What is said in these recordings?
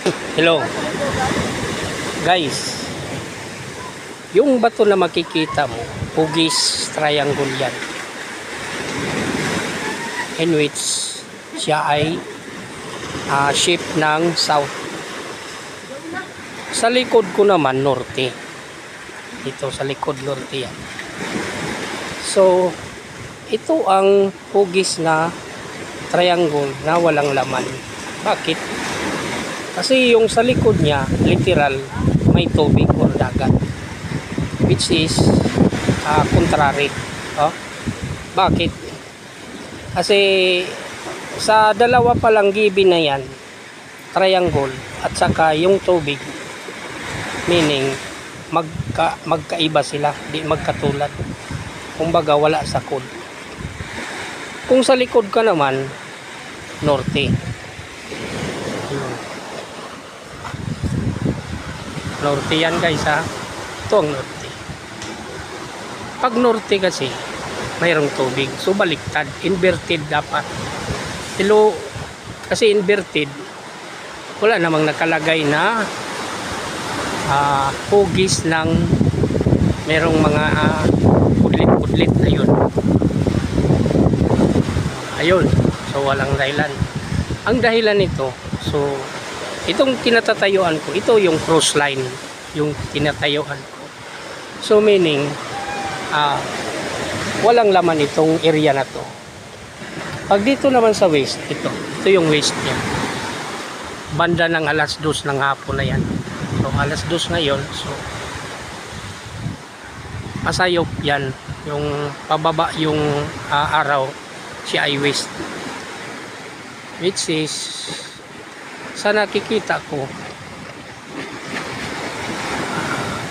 Hello guys, yung bato na makikita mo, hugis triangle yan, in which siya ay shape ng south. Sa likod ko naman norte, dito sa likod norte yan. So ito ang hugis na triangle na walang laman. Bakit? Kasi yung sa likod niya, literal, may tubig o dagat. Which is contrary. Oh? Bakit? Kasi sa dalawa palang gibi na yan, triangle at saka yung tubig, meaning magkaiba sila, di magkatulad. Kumbaga wala sa code. Kung sa likod ka naman, norte. Norte yan guys ha. Ito ang norte. Pag norte kasi, mayroong tubig. So baliktad. Inverted dapat. Pero kasi inverted, wala namang nakalagay na hugis ng merong mga pudlit-pudlit. Ayun. So walang dahilan. Ang dahilan nito, so itong tinatatayuan ko, ito yung cross line, yung tinatayuan ko. So meaning, walang laman itong area na to. Pag dito naman sa west, ito yung west niya. Banda ng alas 2 ng hapon na yan. So alas 2 ngayon, so pasayop yan, yung pababa yung araw, siya ay west. Which is, sa nakikita ko,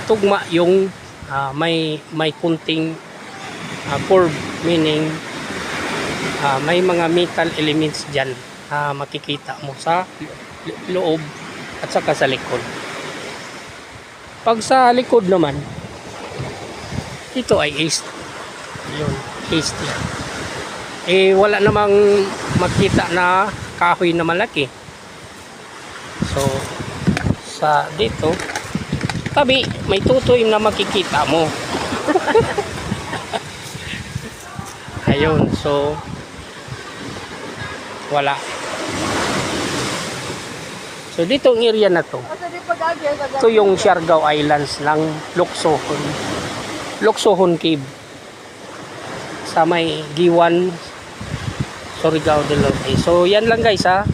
tugma yung may kunting curve, meaning may mga metal elements dyan makikita mo sa loob at saka sa likod. Pag sa likod naman, ito ay east. Yun, east yan. Wala namang makita na kahoy na malaki. So sa dito tabi may tutoy na makikita mo. Ayun, so wala. So dito ang area na to, ito yung Siargao Islands ng Luksohon Cave sa may Giwan, Surigao del Norte. So yan lang guys ha.